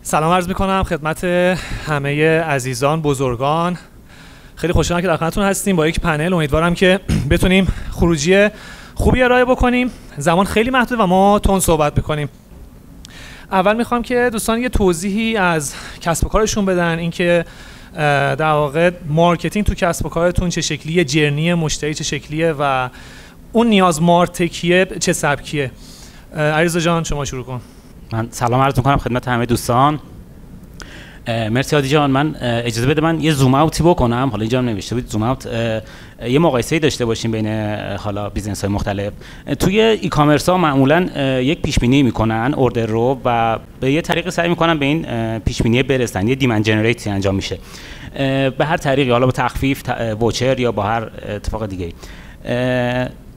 سلام عرض میکنم خدمت همه عزیزان بزرگان. خیلی خوشحالم که در خدمتتون هستیم با یک پنل. امیدوارم که بتونیم خروجی خوبی ارائه بکنیم. زمان خیلی محدود و ما تون صحبت میکنیم. اول میخوام که دوستان یه توضیحی از کسب و کارشون بدن، اینکه در واقع مارکتینگ تو کسب و کارتون چه شکلیه، جرنی مشتری چه شکلیه و اون نیاز مارتکیه چه سبکیه. علیرضا جان شما شروع کن. من سلام عرض می‌کنم خدمت همه دوستان. مرسی عادی جان. من اجازه بده من یه زوم اوتی بکنم. حالا اینجا هم نوشته بود زوم اوت، یه مقایسه‌ای داشته باشیم بین حالا بیزنس‌های مختلف. توی ای کامرس‌ها معمولاً یک پیش بینی می‌کنن اوردر رو و به یه طریقی سعی می‌کنن به این پیش بینی برسن. یه دیمند جنریتی انجام میشه به هر طریقی، حالا با تخفیف، ووچر یا با هر اتفاق دیگه‌ای.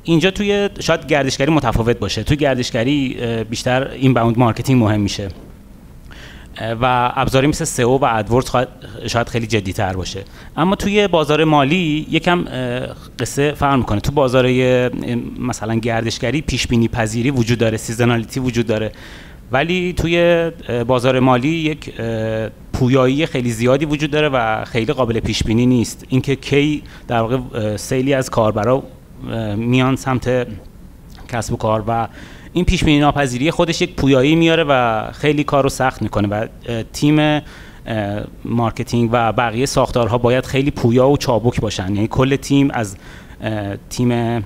اینجا توی شاید گردشگری متفاوت باشه. توی گردشگری بیشتر این باوند مارکتینگ مهم میشه و ابزاری مثل سئو و ادورز شاید خیلی جدی‌تر باشه. اما توی بازار مالی یکم قصه فرق میکنه. تو بازار مثلا گردشگری پیش بینی پذیری وجود داره، سیزنالیتی وجود داره، ولی توی بازار مالی یک پویایی خیلی زیادی وجود داره و خیلی قابل پیش بینی نیست. اینکه کی در واقع سیلی از کاربرا میان سمت کسب و کار و این پیش بینی ناپذیری خودش یک پویایی میاره و خیلی کارو سخت میکنه و تیم مارکتینگ و بقیه ساختارها باید خیلی پویا و چابک باشن. یعنی کل تیم، از تیم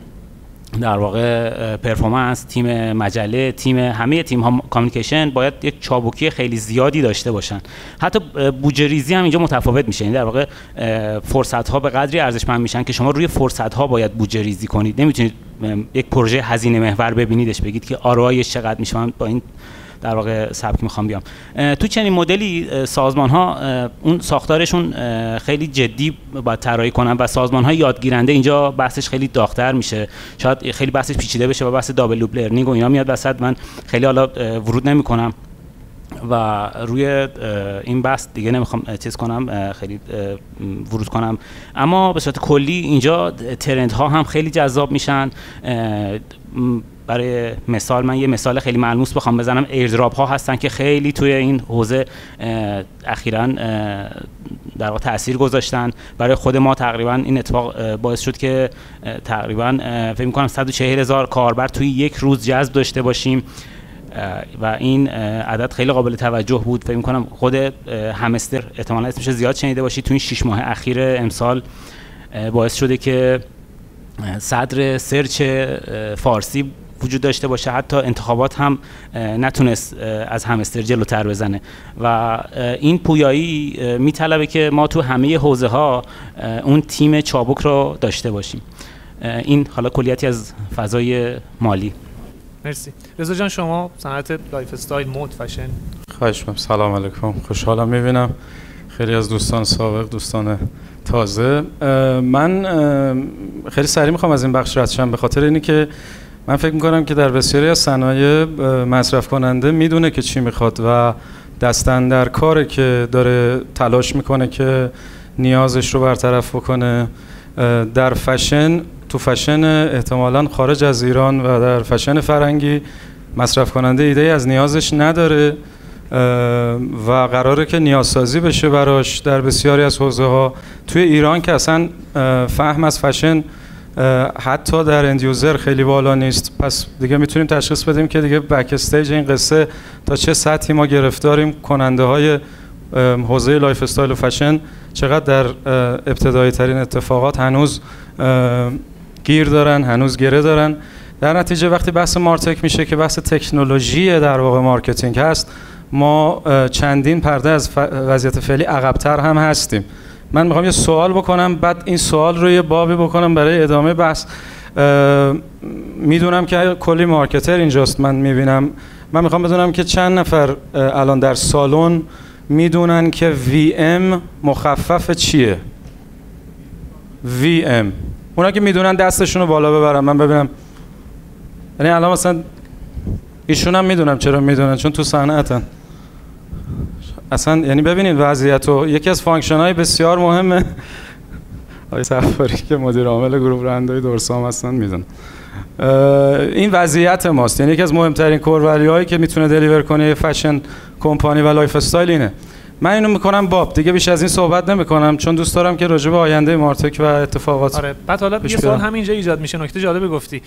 در واقع پرفورمنس، تیم مجله، همه تیم ها کامیونیکیشن باید یک چابکی خیلی زیادی داشته باشن. حتی بودجه ریزی هم اینجا متفاوت میشه. یعنی در واقع فرصت ها به قدری ارزشمند میشن که شما روی فرصت ها باید بودجه ریزی کنید. نمیتونید یک پروژه هزینه محور ببینیدش بگید که آرایش چقدر میشه. من با این در واقع سبک میخوام بیام. تو چنین مدلی سازمان ها اون ساختارشون خیلی جدی باید طراحی کنن و سازمان های یادگیرنده اینجا بحثش خیلی داغ‌تر میشه. شاید خیلی بحثش پیچیده بشه و بحث دابل لوپ لرنینگ و اینا میاد وسط. من خیلی حالا ورود نمیکنم و روی این بحث دیگه نمیخوام چیز کنم، خیلی ورود کنم. اما به صورت کلی اینجا ترند ها هم خیلی جذاب میشن. برای مثال من یه مثال خیلی ملموس بخوام بزنم، ایردراپ ها هستن که خیلی توی این حوزه اخیراً در واقع تأثیر گذاشتن. برای خود ما تقریباً این اتفاق باعث شد که تقریباً فکر می‌کنم 140,000 کاربر توی یک روز جذب داشته باشیم و این عدد خیلی قابل توجه بود. فکر می‌کنم خود همستر احتمالاً اسمش زیاد شنیده باشید. توی این 6 ماه اخیر امسال باعث شده که صدر سرچ فارسی وجود داشته باشه. حتی انتخابات هم نتونست از همستر جلوتر بزنه و این پویایی میطلبه که ما تو همه حوزه ها اون تیم چابک رو داشته باشیم. این حالا کلیتی از فضای مالی. مرسی. رضا جان شما صنعت لایف استایل، مود، فشن. خواهش می‌کنم. سلام علیکم. خوشحالم می‌بینم خیلی از دوستان سابق، دوستان تازه. من خیلی سریع میخوام از این بخش رد شم، به خاطر اینی که من فکر میکنم که در بسیاری از صنایع مصرف کننده میدونه که چی میخواد و دستن در کاره که داره تلاش میکنه که نیازش رو برطرف بکنه. در فشن، تو فشن احتمالاً خارج از ایران و در فشن فرنگی مصرف کننده ایده از نیازش نداره و قراره که نیازسازی بشه براش در بسیاری از حوزه ها. توی ایران که اصلا فهم از فشن حتی در اند یوزر خیلی بالا نیست، پس دیگه میتونیم تشخیص بدیم که دیگه بک استیج این قصه تا چه سطحی ما گرفتاریم. کننده های حوزه لایف استایل و فشن چقدر در ابتدایی ترین اتفاقات هنوز گیر دارن، هنوز گره دارن. در نتیجه وقتی بحث مارتک میشه که بحث تکنولوژی در واقع مارکتینگ هست، ما چندین پرده از وضعیت فعلی عقب‌تر هم هستیم. من میخوام یه سوال بکنم، بعد این سوال رو یه بابی بکنم برای ادامه بحث. میدونم که کلی مارکتر اینجاست، من میبینم. من میخوام بدونم که چند نفر الان در سالن میدونن که VM مخفف چیه؟ VM. اونا که میدونن دستشون رو بالا ببرن من ببینم. یعنی الان مثلا ایشون هم میدونم چرا میدونن، چون تو صنعتن اصلا. یعنی ببینید وضعیت رو. یکی از فانکشن های بسیار مهمه آقای صفاری که مدیر عامل گروه برندهای دورسام هستن میدونن این وضعیت ماست. یعنی یکی از مهمترین کور ولیو هایی که میتونه دلیور کنه فشن کمپانی و لایف استایل اینه. من اینو میکنم باب دیگه، بیش از این صحبت نمیکنم چون دوست دارم که راجع به آینده مارتک و اتفاقات. آره بعد حالا یه سوال همینجا ایجاد میشه، نکته جالبی گفتی.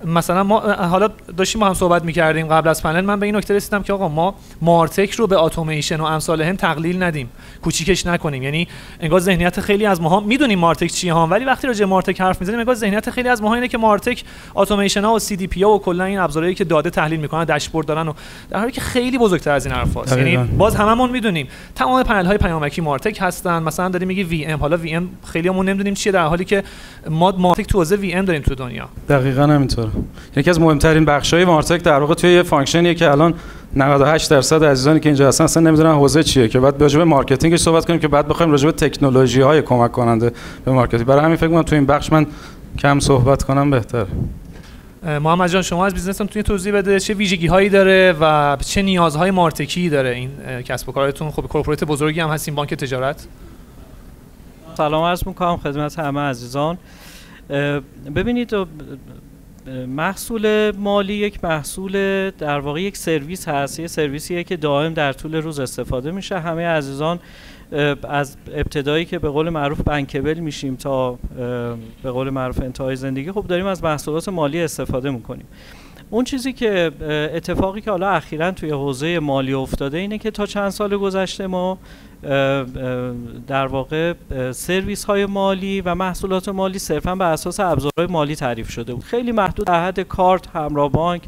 مثلا ما حالا داشتیم با هم صحبت میکردیم قبل از پنل، من به این نکته رسیدم که آقا ما مارتک رو به اتوماسیون و امثال هم تقلیل ندیم، کوچیکش نکنیم. یعنی انگار ذهنیت خیلی از ماها میدونیم مارتک چیه ها، ولی وقتی راجع به مارتک حرف میزنیم انگار ذهنیت خیلی از ماها اینه که مارتک اتوماسیون ها و سی دی پی ها و کلا این ابزارهایی که داده تحلیل میکنن، داشبورد دارن، و در حالی که خیلی بزرگتر از این حرفاست. یعنی باز هممون میدونیم تمام پنل های پیامکی مارتک هستن. مثلا داریم میگی وی ام، حالا وی ام خیلیامون نمیدونیم چیه، در حالی که ما مارتک تو حوزه وی ام داریم تو دنیا. دقیقاً همینطوره. یکی از مهمترین بخش‌های مارتک در واقع توی یه فانکشنیه که الان 98% عزیزانی که اینجا هستن اصلا نمیدونن حوزه چیه، که بعد راجع به مارکتینگش صحبت کنیم، که بعد بخوایم راجع به تکنولوژی‌های کمک کننده به مارکتینگ. برای همین فکر می‌کنم تو این بخش من کم صحبت کنم بهتره. محمد جان شما از بیزنستون توی توضیح بده چه ویژگی‌هایی داره و چه نیازهای مارتکی داره این کسب و کارتون؟ خب کورپوریت بزرگی هم هستین، بانک تجارت. سلام عرض می‌کنم خدمت همه عزیزان. ببینید محصول مالی یک محصول در واقع یک سرویس هست، یه سرویسیه که دائم در طول روز استفاده میشه. همه عزیزان از ابتدایی که به قول معروف بانکبل میشیم تا به قول معروف انتهای زندگی خب داریم از محصولات مالی استفاده میکنیم. اون چیزی که اتفاقی که حالا اخیراً توی حوزه مالی افتاده اینه که تا چند سال گذشته ما در واقع سرویس های مالی و محصولات مالی صرفاً بر اساس ابزارهای مالی تعریف شده بود، خیلی محدود در حد کارت، همراه بانک،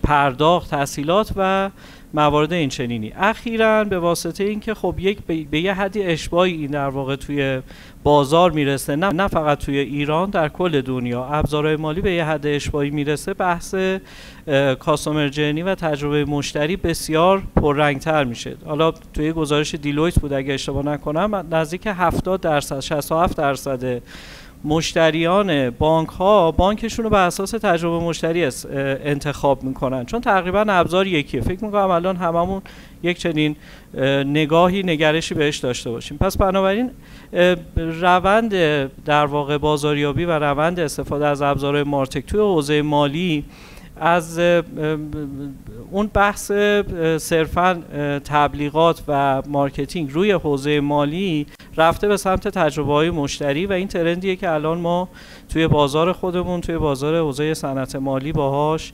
پرداخت، تسهیلات و موارد این چنینی. اخیراً به واسطه اینکه خب یک به یه حدی اشباهی این در واقع توی بازار میرسه، نه فقط توی ایران، در کل دنیا ابزارهای مالی به یه حد اشباهی میرسه، بحث کاستومر جرنی و تجربه مشتری بسیار پررنگتر میشه. حالا توی گزارش دیلویت بود اگه اشتباه نکنم، نزدیک 70%، 67% مشتریان بانک ها بانکشون رو بر اساس تجربه مشتری انتخاب میکنن، چون تقریبا ابزار یکیه. فکر میکنم الان هممون یک چنین نگرشی بهش داشته باشیم. پس بنابراین روند در واقع بازاریابی و روند استفاده از ابزارهای مارتک توی حوزه مالی از اون بحث صرفاً تبلیغات و مارکتینگ روی حوزه مالی رفته به سمت تجربه‌های مشتری، و این ترندیه که الان ما توی بازار خودمون، توی بازار حوزه صنعت مالی باهاش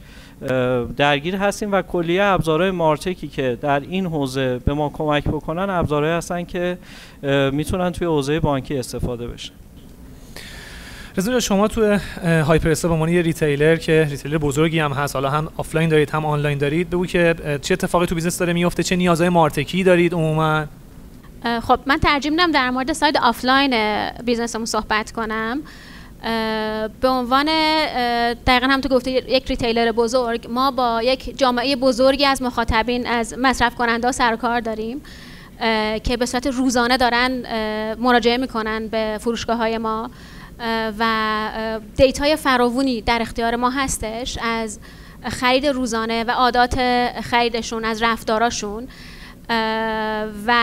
درگیر هستیم. و کلیه ابزارهای مارتکی که در این حوزه به ما کمک بکنن ابزارهایی هستن که میتونن توی حوزه بانکی استفاده بشن. رضا شما تو هایپرستا به عنوان یه ریتیلر که ریتیلر بزرگی هم هست، حالا هم آفلاین دارید هم آنلاین دارید، بگو که چه اتفاقی تو بیزنس داره میفته، چه نیازهای مارتکی دارید عموما؟ خب من ترجیح میدم در مورد ساید آفلاین بیزنسمون صحبت کنم. به عنوان دقیقاً هم تو گفته یک ریتیلر بزرگ، ما با یک جامعه بزرگی از مخاطبین، از مصرف کننده سر و کار داریم که به صورت روزانه دارن مراجعه میکنن به فروشگاه‌های ما و دیتای فراوانی در اختیار ما هستش از خرید روزانه و عادات خریدشون، از رفتاراشون، و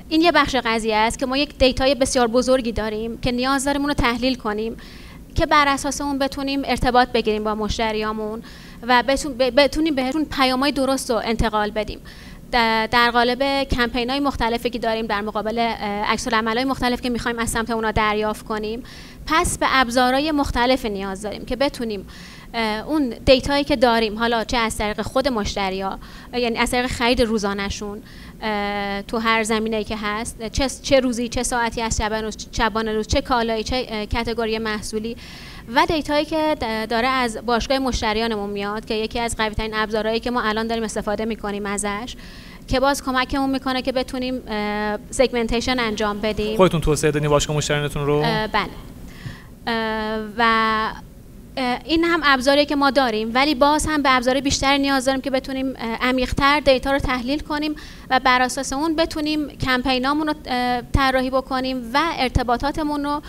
این یه بخش قضیه است که ما یک دیتای بسیار بزرگی داریم که نیاز داریم اون رو تحلیل کنیم که بر اساس اون بتونیم ارتباط بگیریم با مشتریامون و بتونیم بهشون پیام‌های درست رو انتقال بدیم. در قالب کمپین‌های مختلفی که داریم در مقابل عکس‌العمل‌های مختلف که می‌خوایم از سمت اونا دریافت کنیم، پس به ابزارهای مختلف نیاز داریم که بتونیم اون دیتایی که داریم، حالا چه از طریق خود مشتری‌ها، یعنی از طریق خرید روزانه‌شون تو هر زمینه‌ای که هست، چه روزی، چه ساعتی از شبانه روز، چه کالایی، چه کاتگوری محصولی، و دیتایی که داره از باشگاه مشتریانمون میاد که یکی از قوی‌ترین ابزارهایی که ما الان داریم استفاده می‌کنیم ازش، که باز کمکمون میکنه که بتونیم سگمنتیشن انجام بدیم. خودتون توسعه دادین باشگاه مشتریانتون رو؟ بله. و این هم ابزاریه که ما داریم، ولی باز هم به ابزار بیشتری نیاز داریم که بتونیم عمیق‌تر دیتا رو تحلیل کنیم و بر اساس اون بتونیم کمپینامون رو طراحی بکنیم و ارتباطاتمون رو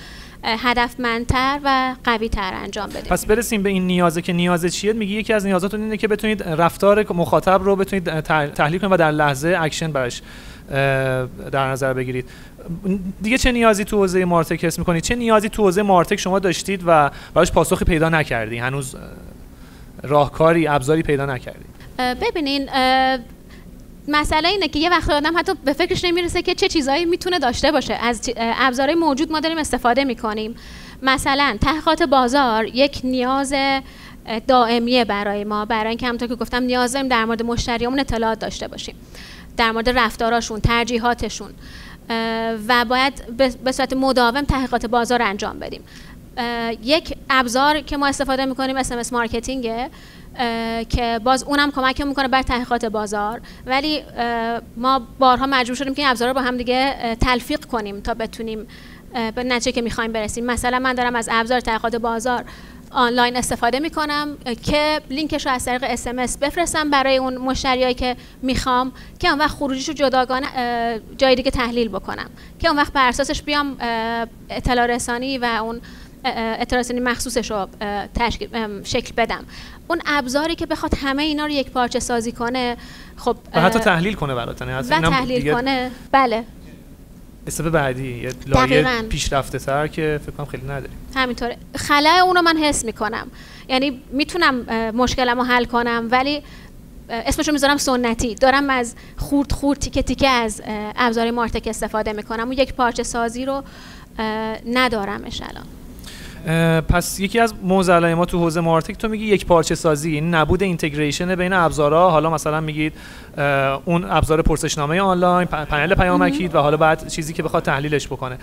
هدفمندتر و قوی‌تر انجام بدیم. پس برسیم به این نیازه که نیاز چیه. میگی یکی از نیازاتون اینه که بتونید رفتار مخاطب رو بتونید تحلیل کنید و در لحظه اکشن براش در نظر بگیرید. دیگه چه نیازی تو حوزه مارتک حس می‌کنید؟ چه نیازی تو حوزه مارتک شما داشتید و براش پاسخی پیدا نکردی؟ هنوز راهکاری، ابزاری پیدا نکردی؟ ببینین، مسئله اینه که یه وقت آدم حتی به فکرش نمیرسه که چه چیزایی میتونه داشته باشه. از ابزارهای موجود ما داریم استفاده میکنیم. مثلا تحقیقات بازار یک نیاز دائمیه برای ما، برای اینکه همونطور که گفتم نیاز داریم در مورد مشتریامون اطلاعات داشته باشیم، در مورد رفتاراشون، ترجیحاتشون، و باید به صورت مداوم تحقیقات بازار انجام بدیم. یک ابزار که ما استفاده میکنیم SMS مارکتینگه که باز اونم کمک میکنه بر تحقیقات بازار، ولی ما بارها مجبور شدیم که این ابزارها رو با هم دیگه تلفیق کنیم تا بتونیم به نتیجه که میخوایم برسیم. مثلا من دارم از ابزار تحقیقات بازار آنلاین استفاده میکنم که لینکش رو از طریق SMS بفرستم برای اون مشتریایی که میخوام، که اون وقت خروجیشو جداگانه جای دیگه تحلیل بکنم، که اون وقت بر اساسش بیام اطلاع رسانی و اون اطلاع رسانی مخصوصش رو شکل بدم. اون ابزاری که بخواد همه اینا رو یک پارچه سازی کنه، خب و حتی تحلیل کنه براتون، و تحلیل کنه، بله. استپ بعدی یه لایه پیشرفته تر که فکر کنم خیلی نداریم. همینطوره. خلأ اونو من حس میکنم، یعنی میتونم مشکلمو حل کنم، ولی اسمشو میذارم سنتی، دارم از خورد تیکه تیکه از ابزار مارتک استفاده میکنم، اون یک پارچه سازی رو ندارمش الان. پس یکی از معضلای ما تو حوزه مارتک، تو میگی یک پارچه سازی، این نبود اینتگریشن بین ابزارها. حالا مثلا میگید اون ابزار پرسشنامه آنلاین، پنل پیامکی و حالا بعد چیزی که بخواد تحلیلش بکنه.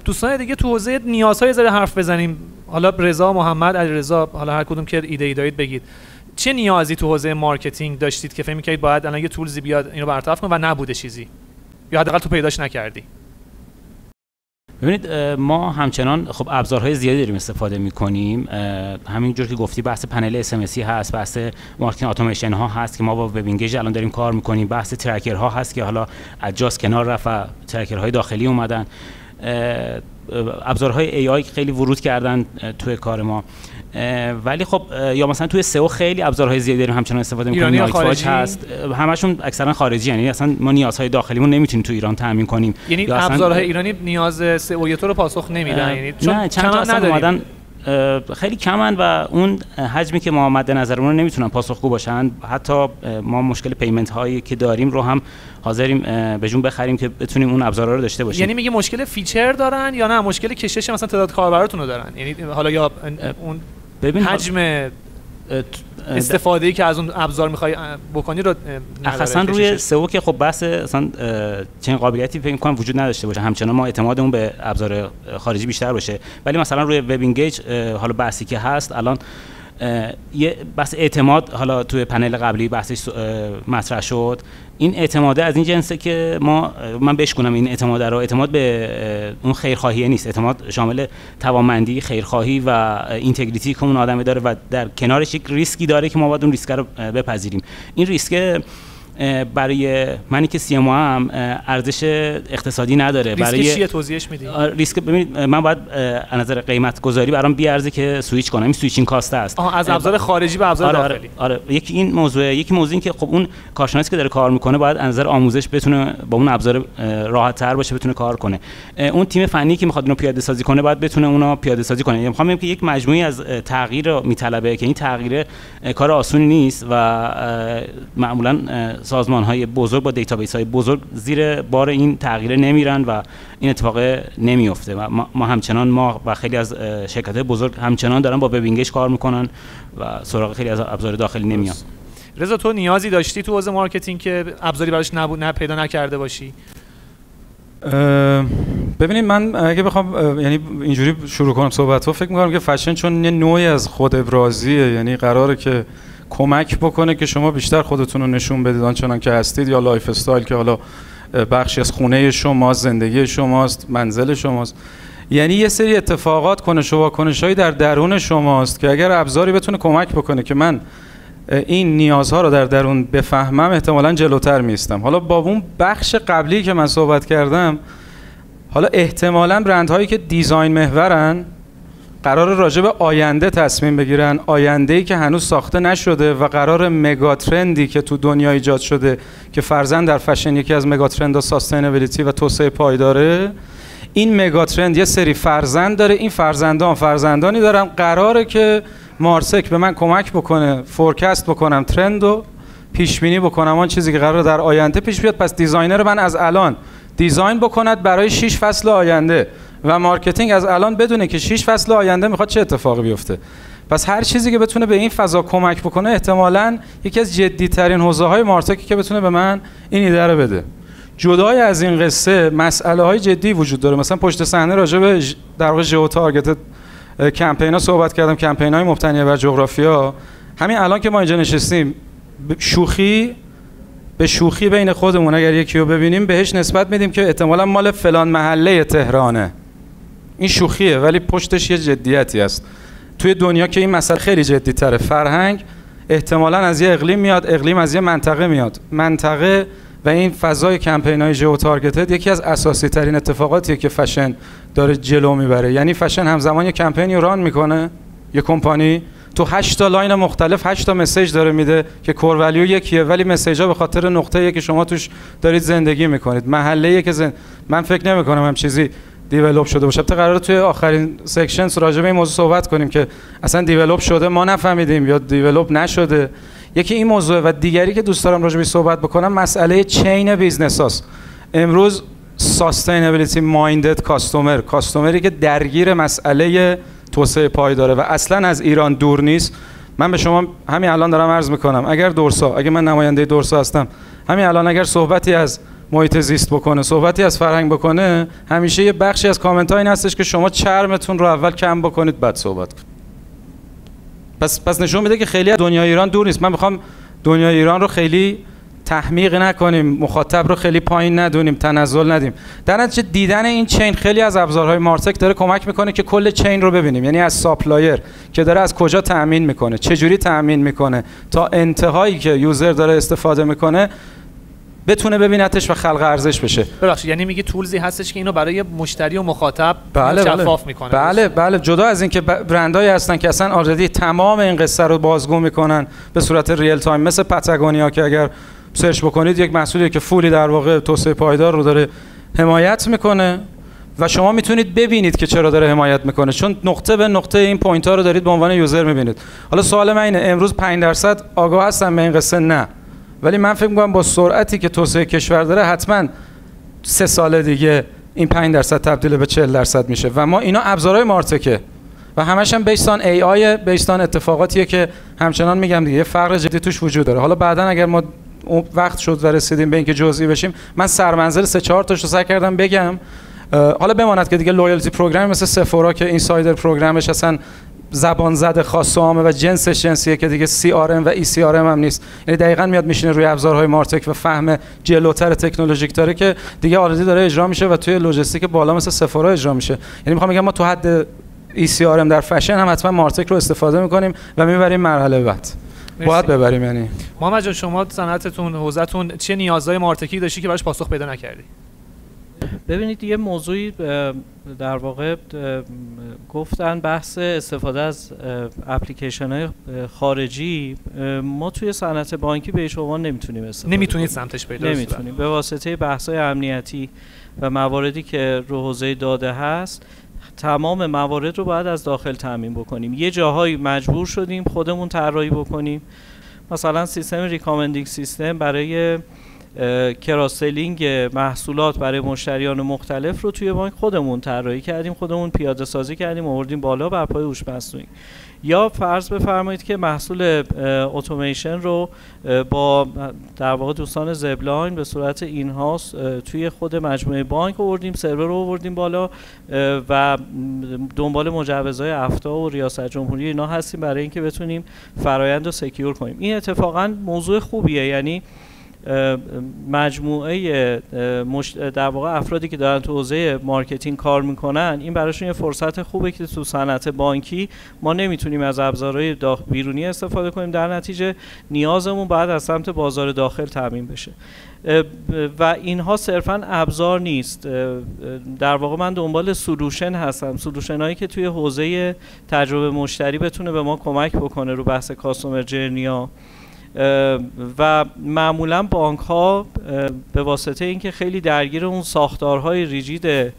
دوستان دیگه تو حوزه نیازهای ذره حرف بزنیم. حالا رضا، محمد، علیرضا، حالا هر کدوم که ایده ای دارید بگید. چه نیازی تو حوزه مارکتینگ داشتید که فکر می‌کردید باید الان یه تولزی بیاد اینو برطرف کنه و نبوده چیزی، یا حداقل تو پیداش نکردی؟ ببینید ما همچنان خب ابزارهای زیادی داریم استفاده می‌کنیم. همینجور که گفتی بحث پنل SMS هست، بحث مارکتینگ اتوماسیون ها هست که ما با وب انگیج الان داریم کار می‌کنیم، بحث ترکرها هست که حالا اجاز کنار رفت و ترکرهای داخلی اومدن، ابزارهای AI خیلی ورود کردن توی کار ما. ولی خب یا مثلا توی SEO خیلی ابزارهای زیادی داریم همچنان استفاده می‌کنیم. نایت‌واچ هست، همشون اکثرا خارجی، یعنی اصلا ما نیازهای داخلیمون نمیتونیم تو ایران تامین کنیم. یعنی ابزارهای ایرانی نیاز SEO تو رو پاسخ نمیدن، یعنی چون چند تا اصلا اومدن خیلی کمن و اون حجمی که ما مد نظرمون رو نمیتونن پاسخگو باشن. حتی ما مشکل پیمنت هایی که داریم رو هم حاضریم به جون بخریم که بتونیم اون ابزارا رو داشته باشیم. یعنی میگه مشکل فیچر دارن یا نه مشکل کشش مثلا تعداد کاربراتون رو دارن؟ یعنی حالا یا اون حجم استفاده‌ای که از اون ابزار می‌خوای بکنی رو اصلا روی SEO که خب بحث اصلا چنین قابلیتی فکر می‌کنم وجود نداشته باشه، همچنان ما اعتمادمون به ابزار خارجی بیشتر باشه. ولی مثلا روی وب انگیج حالا بحثی که هست الان یه بحث اعتماد، حالا توی پنل قبلی بحثش مطرح شد، این اعتماده از این جنسه که من بشکنم این اعتماد رو، اعتماد به اون خیرخواهی نیست، اعتماد شامل توانمندی، خیرخواهی و اینتگریتی که اون آدم داره و در کنارش یک ریسکی داره که ما باید اون ریسک رو بپذیریم. این ریسک برای منی که CMO هم ارزش اقتصادی نداره. برای ریسک چیه توضیحش میدی؟ ریسک ببینید من باید از نظر قیمت گذاری برام بیارزه که سویچ کنم، این سویچینگ کاست است. از ابزار خارجی به ابزار داخلی. آره یکی این موضوع، یکی موضوع این که خب اون کارشناسی که داره کار میکنه باید از نظر آموزش بتونه با اون ابزار راحت تر باشه، بتونه کار کنه. اون تیم فنی که میخواد اینو پیاده سازی کنه باید بتونه اونو پیاده سازی کنه. یعنی میخوام بگم که یک مجموعی از تغییر میطلبه که این تغییر کار آسونی نیست و معمولا سازمان‌های بزرگ با دیتابیس‌های بزرگ زیر بار این تغییر نمیرن و این اتفاق نمیفته. ما همچنان ما و خیلی از شرکت‌های بزرگ همچنان دارن با وب انگیج کار میکنن و سراغ خیلی از ابزار داخلی نمیان. رضا تو نیازی داشتی تو حوزه مارکتینگ که ابزاری براش نه پیدا نکرده باشی؟ ببینید من اگه بخوام یعنی اینجوری شروع کنم صحبت‌ها، فکر می‌کنم که فشن چون یه نوعی از خود ابرازیه، یعنی قراره که کمک بکنه که شما بیشتر خودتون رو نشون بدید آنچنان که هستید، یا لایف استایل که حالا بخشی از خونه شماست، زندگی شماست، منزل شماست. یعنی یه سری اتفاقات، کنش و واکنش‌هایی در درون شماست که اگر ابزاری بتونه کمک بکنه که من این نیازها رو در درون بفهمم، احتمالاً جلوتر میستم. حالا با اون بخش قبلی که من صحبت کردم، حالا احتمالاً برندهایی که دیزاین محورن قرار راجع به آینده تصمیم بگیرن، آینده‌ای که هنوز ساخته نشده و قرار مگا ترندی که تو دنیا ایجاد شده که فرضاً در فشن یکی از مگا ترندها ساستینبیلیتی و توسعه پایداره، این مگا ترند یه سری فرزند داره، این فرزندانی دارن، قراره که مارسک به من کمک بکنه فورکست بکنم ترند رو، پیش بینی بکنم آن چیزی که قراره در آینده پیش بیاد، پس دیزاینر من از الان دیزاین بکند برای 6 فصل آینده و مارکتینگ از الان بدونه که 6 فصل آینده میخواد چه اتفاقی بیفته. پس هر چیزی که بتونه به این فضا کمک بکنه احتمالاً یکی از جدی‌ترین حوزه‌های مارتکی که بتونه به من این ایده رو بده. جدای از این قصه مسئله‌های جدی وجود داره. مثلا پشت صحنه راجع به در واقع ژئو تارگتد کمپینا صحبت کردم، کمپین‌های مبتنی بر جغرافیا. همین الان که ما اینجا نشستیم به شوخی بین خودمون اگر یکی رو ببینیم بهش نسبت میدیم که احتمالاً مال فلان محله تهرانه. این شوخیه ولی پشتش یه جدیتی است. توی دنیا که این مسئله خیلی جدی‌تره، فرهنگ احتمالاً از یه اقلیم میاد، اقلیم از یه منطقه میاد، منطقه و این فضای کمپین‌های ژئو تارگتد یکی از اساسی ترین اتفاقاتیه که فشن داره جلو میبره. یعنی فشن همزمان یه کمپینی ران میکنه، یه کمپانی تو 8 تا لاین مختلف 8 تا مسیج داره میده که کور ولیو یکیه، ولی مسیجا به خاطر نقطه‌ایه که شما توش دارید زندگی میکنید، محله‌ایه که من فکر نمی‌کنم هم چیزی دیولپ شده باشه. البته قراره توی آخرین سکشنز راجع به این موضوع صحبت کنیم که اصلا دیولپ شده ما نفهمیدیم یا دیولپ نشده. یکی این موضوع و دیگری که دوست دارم راجع به صحبت بکنم مسئله چین بیزنس هاست. امروز ساستینبیلیتی مایندد کاستومری که درگیر مسئله توسعه پایداره و اصلا از ایران دور نیست. من به شما همین الان دارم عرض میکنم اگه من نماینده دورسا هستم، همین الان اگر صحبتی از محیط زیست بکنه، صحبتی از فرهنگ بکنه، همیشه یه بخشی از کامنت ها این هستش که شما چرمتون رو اول کم بکنید بعد صحبت کنید. پس نشون میده که خیلی از دنیای ایران دور نیست. من میخوام دنیای ایران رو خیلی تحمیق نکنیم، مخاطب رو خیلی پایین ندونیم، تنزل ندیم. در نتیجه دیدن این چین خیلی از ابزارهای مارتک داره کمک میکنه که کل چین رو ببینیم، یعنی از ساپلایر که داره از کجا تأمین میکنه، چه جوری تأمین میکنه تا انتهایی که یوزر داره استفاده میکنه بتونه ببینتش و خلق ارزش بشه. ببخشید یعنی میگه تولزی هستش که اینو برای مشتری و مخاطب شفاف میکنه. بله جدا از این که برندایی هستن که اصلا آلردی تمام این قصه رو بازگو میکنن به صورت ریل تایم، مثل پاتاگونیا که اگر سرچ بکنید یک محصولی که فولی در واقع توسعه پایدار رو داره حمایت میکنه و شما میتونید ببینید که چرا داره حمایت میکنه، چون نقطه به نقطه این پوینت ها رو دارید به عنوان یوزر میبینید. حالا سوال من اینه امروز 5% آگاه هستن به این قصه؟ نه، ولی من فکر می‌کنم با سرعتی که توسعه کشور داره حتما 3 سال دیگه این 5% تبدیل به 40% میشه و ما اینا ابزارهای مارتکه و همش هم بیستان ای آی، بیستان اتفاقاتیه که همچنان میگم دیگه یه فرق جدی توش وجود داره. حالا بعداً اگر ما وقت شد و رسیدیم به اینکه جزئی بشیم، من سرمنزل 3-4 تاشو سعی کردم بگم. حالا بماند که دیگه لویالتی پروگرام مثل سفورا که اینسایدر پروگرامش اصلا زبان زده خاص و عامه و جنسش جنسیه که دیگه CRM و ECRM هم نیست، یعنی دقیقاً میاد میشینه روی ابزارهای مارتک و فهم جلوتر تکنولوژیک داره که دیگه آلردی داره اجرا میشه و توی لوجستیک بالا مثل سفورا اجرا میشه. یعنی میخوام بگم ما تو حد ECRM در فشن هم حتما مارتک رو استفاده میکنیم و میبریم مرحله بعد. باید ببریم. یعنی محمد جان شما صنعتتون حوزه‌تون چه نیازهای مارتکی داشتی که براش پاسخ پیدا نکردی؟ ببینید یه موضوعی در واقع گفتن بحث استفاده از اپلیکیشن‌های خارجی، ما توی صنعت بانکی به شما نمیتونیم استفاده نمیتونید سمتش پیدا نمیتونیم به واسطه بحث‌های امنیتی و مواردی که رو حوزه داده هست. تمام موارد رو باید از داخل تامین بکنیم. یه جاهایی مجبور شدیم خودمون طراحی بکنیم، مثلا سیستم ریکامندینگ سیستم برای کراسلینگ محصولات برای مشتریان مختلف رو توی بانک خودمون طراحی کردیم، خودمون پیاده سازی کردیم، آوردیم بالا بر پای هوش مصنوعی. یا فرض بفرمایید که محصول اتوماسیون رو با در واقع دوستان زبلاین به صورت این هاوس توی خود مجموعه بانک آوردیم، سرور رو آوردیم بالا و دنبال مجوزهای افتا و ریاست جمهوری اینا هستیم برای اینکه بتونیم فرآیند رو سکیور کنیم. این اتفاقا موضوع خوبیه، یعنی مجموعه در واقع افرادی که دارن تو حوزه مارکتینگ کار میکنن، این براشون یه فرصت خوبه که تو صنعت بانکی ما نمیتونیم از ابزارهای بیرونی استفاده کنیم، در نتیجه نیازمون باید از سمت بازار داخل تامین بشه و اینها صرفاً ابزار نیست. در واقع من دنبال سولوشن هستم، سولوشن هایی که توی حوزه تجربه مشتری بتونه به ما کمک بکنه رو بحث کاستومر جرنیا و معمولا بانک ها به واسطه اینکه خیلی درگیر اون ساختارهای ریجید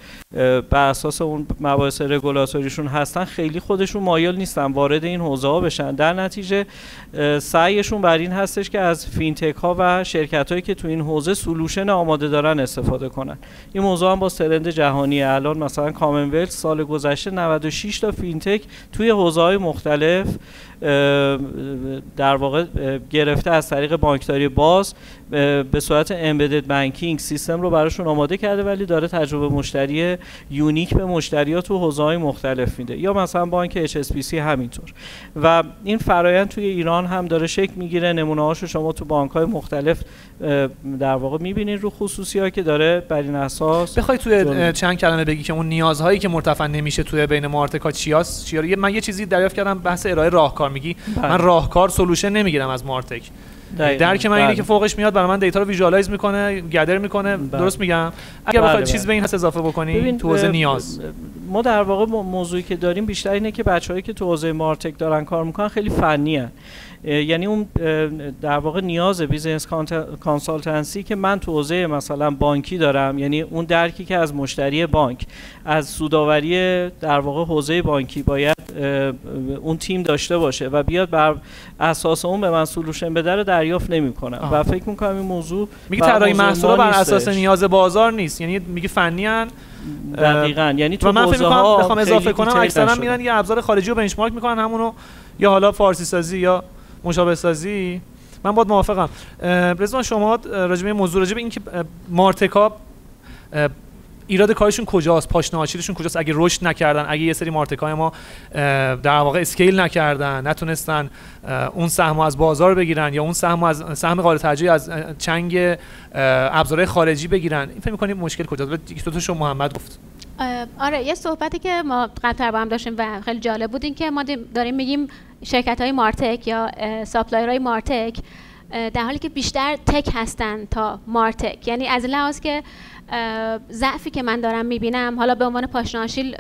بر اساس اون مباحث رگولاتوریشون هستن، خیلی خودشون مایل نیستن وارد این حوزه ها بشن. در نتیجه سعیشون بر این هستش که از فینتک ها و شرکت هایی که تو این حوزه سولوشن آماده دارن استفاده کنن. این موضوع هم با ترند جهانی الان مثلا کامنولث سال گذشته 96 تا فینتک توی حوزه های مختلف در واقع گرفته از طریق بانکداری باز به صورت امبدد بانکینگ سیستم رو براشون آماده کرده، ولی داره تجربه مشتری یونیک به مشتری‌ها تو حوزه‌های مختلف میده. یا مثلا بانک HSBC همینطور. و این فرآیند توی ایران هم داره شکل میگیره. نمونه‌هاشو شما تو بانک‌های مختلف در واقع می‌بینید رو خصوصی‌ها که داره بر این اساس. بخوای توی چند کلمه بگی که اون نیازهایی که مرتفع نمیشه توی بین مارتکا چیاست؟ من یه چیزی دریافت کردم بحث ارائه راهکار میگی. من راهکار سولوشن نمیگیرم از مارتک. درک من اینه که فوقش میاد برای من دیتا رو ویژوالایز میکنه، گدر میکنه. درست میگم؟ اگر بخواید چیز به این هست اضافه بکنی تو حوزه نیاز. ما در واقع موضوعی که داریم بیشتر اینه که بچه‌هایی که تو حوزه مارتک دارن کار میکنن خیلی فنی هستن. یعنی اون در واقع نیاز بیزنس کانسالتنسی که من تو حوزه مثلا بانکی دارم، یعنی اون درکی که از مشتری بانک از سوداوری در واقع حوزه بانکی باید اون تیم داشته باشه و بیاد بر اساس اون به من سولوشن بده رو دریافت نمی‌کنم و فکر می‌کنم این موضوع میگه طراحی محصول بر اساس نیاز بازار نیست، یعنی میگه فنی ان. دقیقاً. یعنی تو من فکر می‌کنم بخوام اضافه کنم اکثرا نشده. میرن یه ابزار خارجی رو بنچمارک میکنن همونو، یا حالا فارسی سازی یا مشابه سازی. من باید موافقم. رضوان شما راجع به موضوع راجع به اینکه مارتکا ایراد کارشون کجاست، پاشنه آچیلشون کجاست، اگه رشد نکردن، اگه یه سری مارتکای ما در واقع اسکیل نکردن، نتونستن اون سهم از بازار بگیرن یا اون سهم قابل توجهی از چنگ ابزارهای خارجی بگیرن، فکر می‌کنید مشکل کجاست؟ یک دو تاشو محمد گفت. آره، یه صحبتی که ما قبلا با هم داشتیم و خیلی جالب بود این که ما داریم میگیم شرکت‌های مارتک یا ساپلایرهای مارتک در حالی که بیشتر تک هستن تا مارتک. یعنی از لحاظ که ضعفی که من دارم میبینم، حالا به عنوان پاشنه آشیل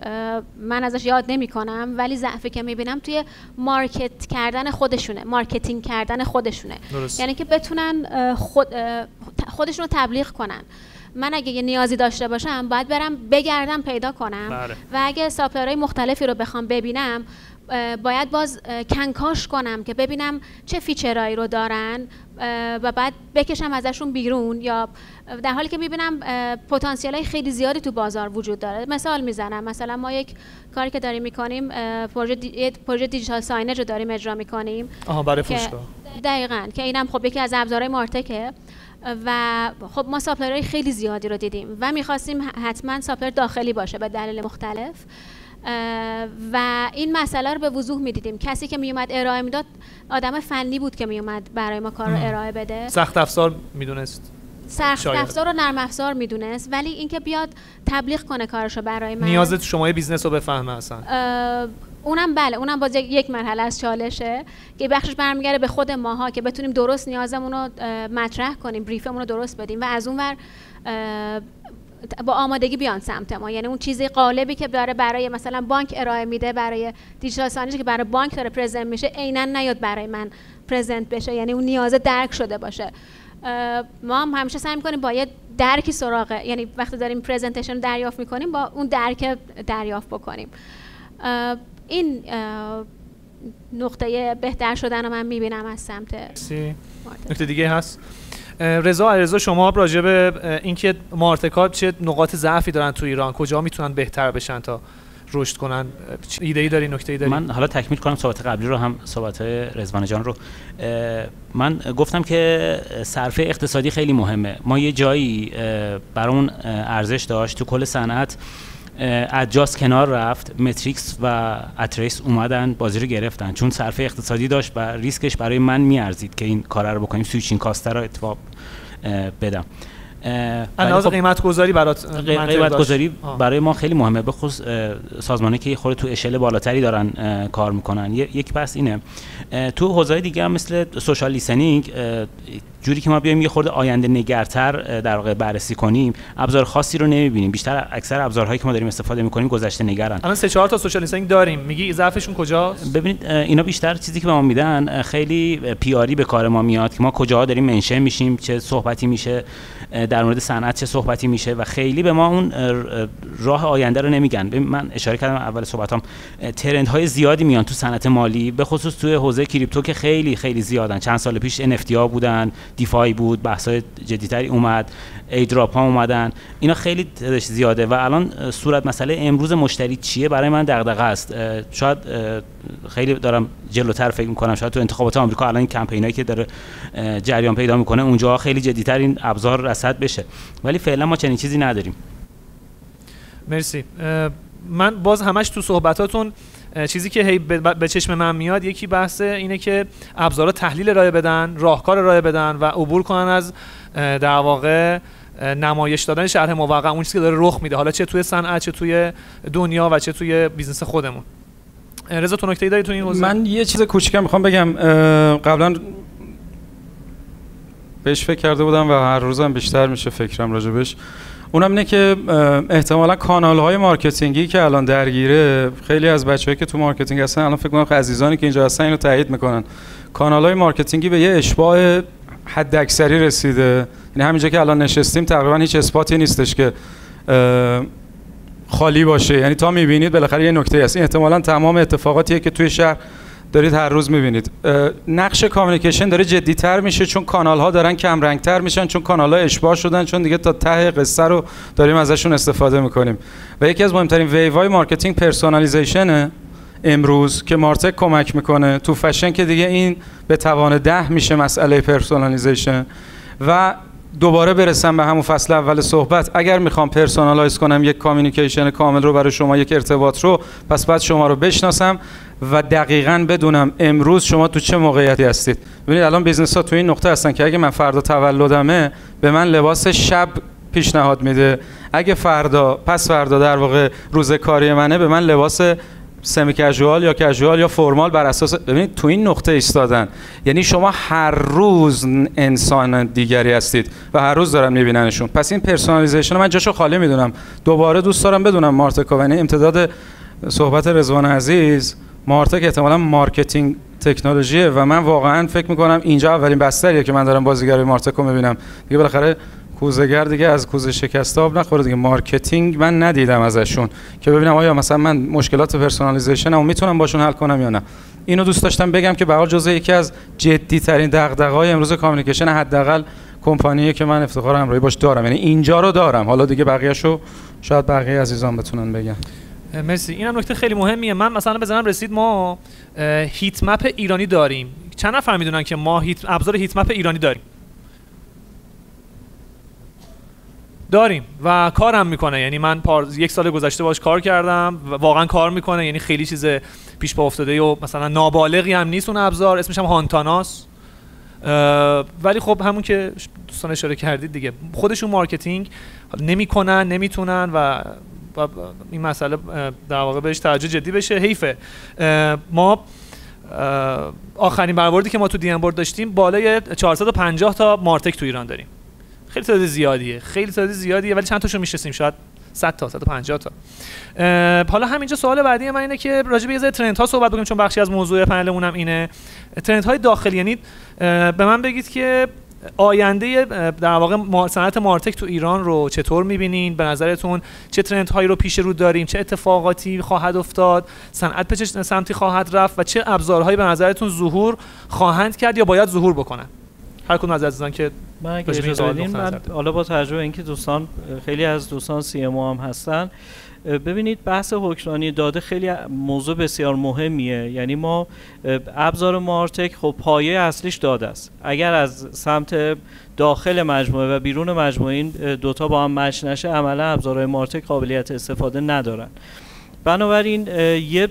من ازش یاد نمی کنم، ولی ضعفی که میبینم توی مارکت کردن خودشونه، مارکتینگ کردن خودشونه. درست. یعنی که بتونن خودشون رو تبلیغ کنن. من اگه یه نیازی داشته باشم باید برم بگردم پیدا کنم. بله. و اگه ساپلایرهای مختلفی رو بخوام ببینم باید باز کنکاش کنم که ببینم چه فیچرهایی رو دارن و بعد بکشم ازشون بیرون، یا در حالی که میبینم پتانسیل‌های خیلی زیادی تو بازار وجود داره. مثال میزنم، مثلا ما یک کاری که داریم میکنیم پروژه دیجیتال ساینج رو داریم اجرا میکنیم برای فروشگاه. دقیقاً، که اینم خب یکی از ابزارهای مارتکه و خب ما ساپلایرهای خیلی زیادی رو دیدیم و میخواستیم حتما ساپلایر داخلی باشه به دلایل مختلف و این مسئله رو به وضوح میدیدیم. کسی که میومد ارائه میداد آدم فنی بود که میومد برای ما کار رو ارائه بده. سخت افزار میدونست، سخت افزار و نرم افزار میدونست، ولی اینکه بیاد تبلیغ کنه کارشو برای من، نیازت شما بیزنس رو بفهمه اصلا. اونم بله، اونم باز یک مرحله از چالشه که بخشش برمیگره به خود ماها که بتونیم درست نیازمون رو مطرح کنیم، بریفمون رو درست بدیم و از اون ور با آمادگی بیان سمت ما. یعنی اون چیزی قالبی که داره برای مثلا بانک ارائه میده، برای دیجیتال ساینج که برای بانک داره پرزنت میشه، عیناً نیاد برای من پرزنت بشه. یعنی اون نیاز درک شده باشه. ما هم همیشه سعی می‌کنیم با یه درکی سراغ، یعنی وقتی داریم پرزنتیشن دریافت می‌کنیم با اون درک دریافت بکنیم. این نقطه بهتر شدن رو من می‌بینم از سمت نکته دیگه هست. رضا شما راجع به اینکه مارتکا چه نقاط ضعفی دارن تو ایران، کجا میتونن بهتر بشن تا رشد کنن، ایده‌ای داری، نکته‌ای داری؟ من حالا تکمیل کنم صحبت قبلی رو، هم صحبت رضوان جان رو. من گفتم که صرفه اقتصادی خیلی مهمه. ما یه جایی برامون ارزش داشت تو کل صنعت، ادجاس کنار رفت، متریکس و اتریس اومدن بازی رو گرفتن چون صرفه اقتصادی داشت و ریسکش برای من میارزید که این کار رو بکنیم، سویچینگ کاست رو اتفاق بدم. اندازه قیمت گذاری قیمت گذاری برای ما خیلی مهمه، به خصوص سازمانی که خود تو اشل بالاتری دارن کار میکنن. یک بحث اینه. تو حوزه‌های دیگه هم مثل سوشال لیسنینگ جوری که ما بیایم یه خورده آینده نگرتر در واقع بررسی کنیم، ابزار خاصی رو نمی‌بینیم. بیشتر اکثر ابزارهایی که ما داریم استفاده می‌کنیم گذشته نگرن. الان 3-4 تا سوشال لیسنینگ داریم، میگی ضعفشون کجاست؟ ببینید اینا بیشتر چیزی که به ما میدن خیلی پیاری به کار ما میاد که ما کجاها داریم منشن میشیم، چه صحبتی میشه در مورد صنعت، چه صحبتی میشه و خیلی به ما اون راه آینده رو نمیگن. من اشاره کردم اول صحبتام ترندهای زیادی میان تو صنعت مالی، به خصوص توی حوزه کریپتو که خیلی خیلی زیادن. چند سال پیش NFT ها بودن، دیفای بود، بحث‌های جدی‌تری اومد، ایدراپ ها اومدن، اینا خیلی تعدادش زیاده و الان صورت مسئله امروز مشتری چیه برای من دغدغه است. شاید خیلی دارم جلوتر فکر می‌کنم، شاید تو انتخابات آمریکا الان این کمپینایی که داره جریان پیدا می‌کنه اونجا خیلی جدی‌تر این ابزار رصد بشه، ولی فعلا ما چنین چیزی نداریم. مرسی. من باز همش تو صحبتاتون چیزی که هی به چشم من میاد یکی بحث اینه که ابزارها تحلیل ارائه بدن، راهکار ارائه بدن و عبور کنن از در واقع نمایش دادن شرح موقع، اون چیزی که داره رخ میده، حالا چه توی صنعت، چه توی دنیا و چه توی بیزنس خودمون. رضا تو نکته‌ای داری تو این حوزه؟ من یه چیز کوچیکم میخوام بگم. قبلا بهش فکر کرده بودم و هر روزم بیشتر میشه فکرم راجبش. اونم اینه که احتمالاً کانال‌های مارکتینگی که الان درگیره، خیلی از بچه‌هایی که تو مارکتینگ هستن الان فکر کنم عزیزانی که اینجا هستن اینو تایید میکنن، کانال‌های مارکتینگی به یه اشباع حداکثری رسیده. یعنی همینجا که الان نشستیم تقریبا هیچ اثباتی نیستش که خالی باشه. یعنی تا میبینید بالاخره یه نکته هست. این احتمالاً تمام اتفاقاتیه که توی شهر دارید هر روز میبینید. نقش کامیونیکیشن داره جدی‌تر میشه چون کانال‌ها دارن کم رنگ‌تر میشن، چون کانال‌ها اشباع شدن، چون دیگه تا ته قصه رو داریم ازشون استفاده میکنیم. و یکی از مهمترین ویوهای مارکتینگ پرسونالیزیشنه امروز که مارتک کمک میکنه. تو فشن که دیگه این به توان 10 میشه مسئله پرسونالیزیشن. و دوباره برسم به همون فصل اول صحبت، اگر میخوام پرسونالایز کنم یک کامیونیکیشن کامل رو برای شما، یک ارتباط رو، پس بعد شما رو بشناسم و دقیقاً بدونم امروز شما تو چه موقعیتی هستید. ببینید الان بیزنس‌ها تو این نقطه هستن که اگه من فردا تولدمه به من لباس شب پیشنهاد میده، اگه فردا پس فردا در واقع روز کاری منه به من لباس سمی کژوال یا کژوال یا فرمال بر اساس. ببینید تو این نقطه ایستادن، یعنی شما هر روز انسان دیگری هستید و هر روز دارن میبیننشون. پس این پرسونالیزیشن من جاشو خالی میدونم. دوباره دوست دارم بدونم مارتکا، یعنی امتداد صحبت رضوان عزیز، مارتک احتمالاً مارکتینگ تکنولوژیه و من واقعا فکر میکنم اینجا اولین بستریه که من دارم بازیگرای مارتکو میبینم. دیگه بالاخره کوزه‌گر دیگه از کوزه شکسته آب نخوره دیگه. مارکتینگ من ندیدم ازشون که ببینم آیا مثلا من مشکلات پرسونالیزیشنمو میتونم باشون حل کنم یا نه. اینو دوست داشتم بگم که به هر حال جزء یکی از جدی ترین دغدغه‌های امروز کامیونیکیشن حداقل کمپانیه که من افتخار همراهی باش دارم. یعنی اینجا رو دارم، حالا دیگه بقیه‌شو شاید بقیه عزیزان بتونن بگن. مرسی. اینم نکته خیلی مهمیه. من مثلا بزنم رسید ما هیت مپ ایرانی داریم. چند نفر میدونن که ما ابزار هیت مپ ایرانی داریم و کارم میکنه. یعنی من یک سال گذشته باش کار کردم و واقعا کار میکنه. یعنی خیلی چیز پیش پا افتاده و مثلا نابالغی هم نیست اون ابزار، اسمش هم هانتاناس. ولی خب همون که دوستان اشاره کردید دیگه خودشون مارکتینگ نمیکنن، نمیتونن و این مسئله در واقع بهش توجه جدی بشه. حیفه. ما آخرین برآوردی که ما تو دی ام بورد داشتیم بالای 450 تا مارتک تو ایران داریم. خیلی تعداد زیادیه ولی چند تاشو میشناسیم؟ شاید 100 تا 150 تا. حالا همینجا سوال بعدی من اینه که راجع به یه ذره ترندها صحبت بکنیم چون بخشی از موضوع پنلمونم اینه. ترندهای داخلی. یعنی به من بگید که آینده در واقع صنعت مارتک تو ایران رو چطور می‌بینین؟ به نظرتون چه ترندهایی رو پیش رو داریم؟ چه اتفاقاتی خواهد افتاد؟ صنعت به چه سمتی خواهد رفت و چه ابزارهایی به نظرتون ظهور خواهند کرد یا باید ظهور بکنن؟ هر کدوم از عزیزان که من حالا با توجه اینکه دوستان خیلی از دوستان سی ام او هم هستن، ببینید بحث حکمرانی داده خیلی موضوع بسیار مهمیه. یعنی ما ابزار مارتک خب پایه اصلیش داده است. اگر از سمت داخل مجموعه و بیرون مجموعه این دوتا با هم مچ نشه عملا ابزارهای مارتک قابلیت استفاده ندارن. بنابراین یه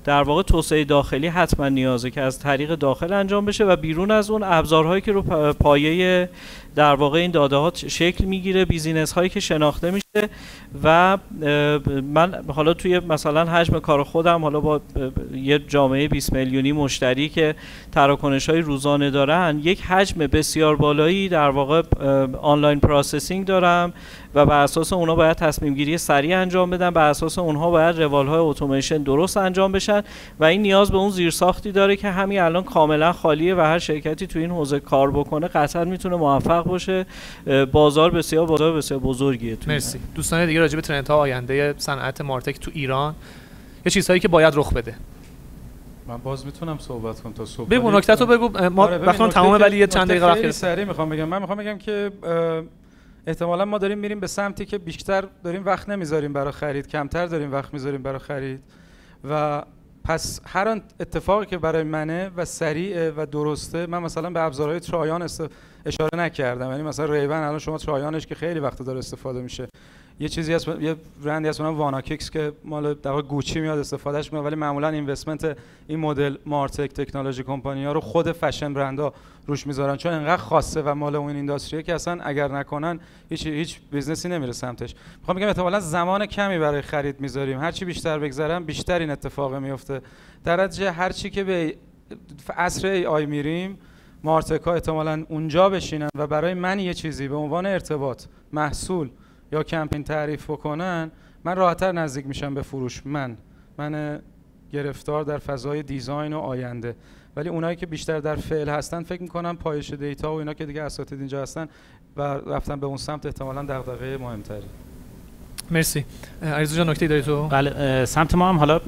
در واقع توسعه داخلی حتما نیازه که از طریق داخل انجام بشه و بیرون از اون ابزارهایی که رو پایه در واقع این داده ها شکل میگیره، بیزینس هایی که شناخته میشه و من حالا توی مثلا حجم کار خودم حالا با یه جامعه 20 میلیونی مشتری که تراکنش های روزانه دارن یک حجم بسیار بالایی در واقع آنلاین پروسسینگ دارم و بر اساس اونها باید تصمیم گیری سریع انجام بدن، بر اساس اونها باید روال های اتوماسیون درست انجام بشن و این نیاز به اون زیرساختی داره که همین الان کاملا خالیه و هر شرکتی تو این حوزه کار بکنه قطعا میتونه موفق باشه. بازار بسیار بزرگیه. مرسی. دوستان دیگه راجع به ترندها آینده صنعت مارتک تو ایران یه چیزهایی که باید رخ بده. من باز میتونم صحبت کنم تا صبح. بگو نکته‌تو بگو. ما وقتمون تمامه ولی یه چند دقیقه وقت خیلی سریع میخوام بگم که احتمالاً ما داریم میریم به سمتی که بیشتر داریم وقت نمیذاریم برای خرید، کمتر داریم وقت میذاریم برای خرید و پس هر اتفاقی که برای منه و سریعه و درسته، من مثلا به ابزارهای ترایان اشاره نکردم. یعنی مثلا ریبن الان شما ترایانش که خیلی وقت داره استفاده میشه، یه چیزی هست، یه برندی هست اونم واناکیکس که مال در واقع گوچی میاد استفادهش میکنه، ولی معمولا اینوستمنت این مدل مارتک تکنولوژی کمپانی ها رو خود فشن برندها روش میذارن، چون انقدر خاصه و مال اون اینداستریه که اصلا اگر نکنن هیچ بیزنسی نمیره سمتش. میخوام بگم احتمالاً زمان کمی برای خرید میذاریم، هر چی بیشتر بگذرم بیشتر این اتفاق میفته. در نتیجه هر چی که به عصر ای آی میریم، مارتک ها احتمالاً اونجا بشینن و برای من یه چیزی به عنوان ارتباط، محصول یا کمپین تعریف بکنن، من راحت‌تر نزدیک میشم به فروش. من گرفتار در فضای دیزاین و آینده، ولی اونایی که بیشتر در فعل هستن فکر میکنم پایش دیتا و اینا که دیگه اساتید اینجا هستن و رفتن به اون سمت احتمالاً دغدغه مهمتری. مرسی. علیرضا جان نکته داری تو؟ بله، سمت ما هم حالا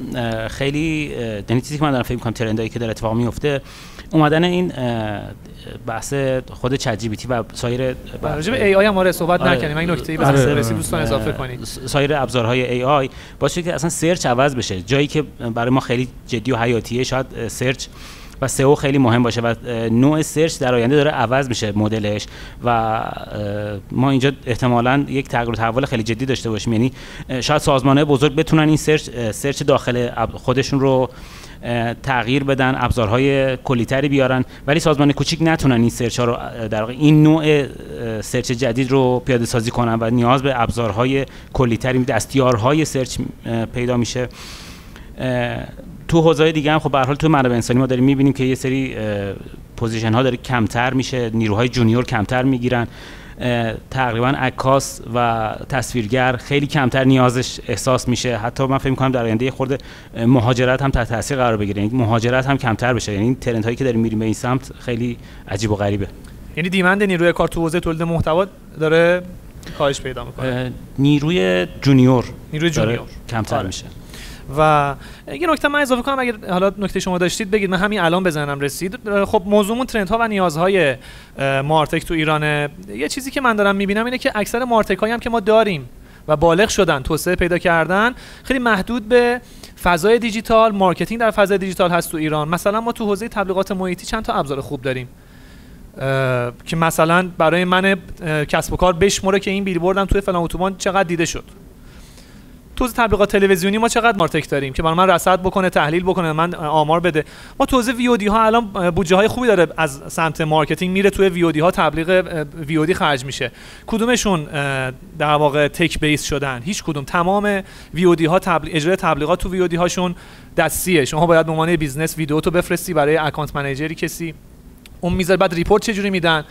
خیلی چیزی که من دارم فکر می‌کنم ترندایی که داره اتفاق میفته، اومدن این بحث خود چت جی پی تی و سایر راجع به ای آی هم صحبت نکنیم. این نکته‌ای بس دوستان اضافه کنید. سایر ابزارهای ای آی باشه که اصلا سرچ عوض بشه، جایی که برای ما خیلی جدی و حیاتیه شاید سرچ و سئو خیلی مهم باشه و نوع سرچ در آینده داره عوض میشه مدلش و ما اینجا احتمالاً یک تغییر و تحول خیلی جدی داشته باشیم. یعنی شاید سازمان‌های بزرگ بتونن این سرچ داخل خودشون رو تغییر بدن، ابزارهای کلی‌تری بیارن، ولی سازمان کوچیک نتونن این سرچ‌ها رو در واقع این نوع سرچ جدید رو پیاده سازی کنن و نیاز به ابزارهای کلی‌تری، دستیارهای سرچ پیدا میشه. تو حوزه‌های دیگه هم خب به هر حال تو منابع انسانی ما داریم می‌بینیم که یه سری پوزیشن ها داره کمتر میشه، نیروهای جونیور کمتر میگیرن، تقریبا عکاس و تصویرگر خیلی کمتر نیازش احساس میشه. حتی من فکر می‌کنم در آینده خورده مهاجرت هم تحت تاثیر قرار بگیره، یعنی مهاجرت هم کمتر بشه. یعنی ترند هایی که داریم میریم به این سمت خیلی عجیب و غریبه. یعنی دیمند نیروی کار تو حوزه تولید محتوا داره کاهش پیدا میکنه، نیروی جونیور کمتر آره. میشه. و یه نکته من اضافه کنم، اگر حالا نکته شما داشتید بگید، من همین الان بزنم رسید. خب موضوعمون ترندها و نیازهای مارتک تو ایرانه. یه چیزی که من دارم میبینم اینه که اکثر مارتکایی هم که ما داریم و بالغ شدن، توسعه پیدا کردن، خیلی محدود به فضای دیجیتال، مارکتینگ در فضای دیجیتال هست تو ایران. مثلا ما تو حوزه تبلیغات محیطی چند تا ابزار خوب داریم که مثلا برای من کسب و کار بشمره که این بیلبوردم توی فلان اتوبان چقدر دیده شد. تو تبلیغات تلویزیونی ما چقدر مارتک داریم که برای من رصد بکنه، تحلیل بکنه، من آمار بده. ما تو حوزه وی او دی ها الان بودجه های خوبی داره از سمت مارکتینگ میره توی وی او دی ها، تبلیغ وی او دی خرج میشه. کدومشون در واقع تک بیس شدن؟ هیچ کدوم. تمام وی او دی ها اجرای تبلیغات تو وی او دی هاشون دستیه. شما باید به عنوان بیزنس ویدیو تو بفرستی برای اکانت منیجری کسی، اون میذاره، بعد ریپورت چجوری میدن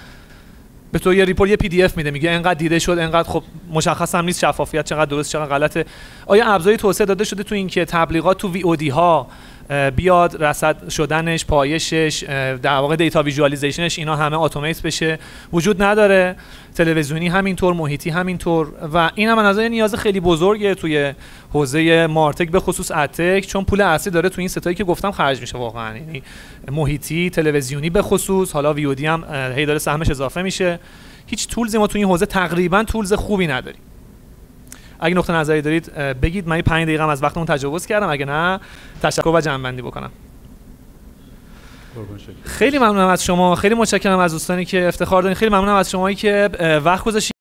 به تو؟ یه ریپورت، یه پی دی اف میده، میگه انقدر دیده شد، انقدر. خب مشخص هم نیست شفافیت چقدر درست چقدر غلطه. آیا ابزاری توسعه داده شده تو این که تبلیغات تو وی او دی ها بیاد رصد شدنش، پایشش، در واقع دیتا ویژوالایزیشنش، اینا همه اتومات بشه؟ وجود نداره. تلویزیونی همینطور، محیطی همینطور. و این هم از نیاز خیلی بزرگه توی حوزه مارتک، به خصوص ادتک، چون پول اصلی داره تو این ستایی که گفتم خرج میشه واقعا. یعنی محیطی، تلویزیونی به خصوص، حالا وی او دی هم هی داره سهمش اضافه میشه. هیچ تولزی ما تو این حوزه تقریبا تولز خوبی نداریم. اگه نقطه نظری دارید بگید. من 5 دقیقه از وقتمون تجاوز کردم، اگه نه تشکر و جمع‌بندی بکنم. خیلی ممنونم از شما، خیلی متشکرم از دوستانی که افتخار دارین، خیلی ممنونم از شمایی که وقت گذاشتین.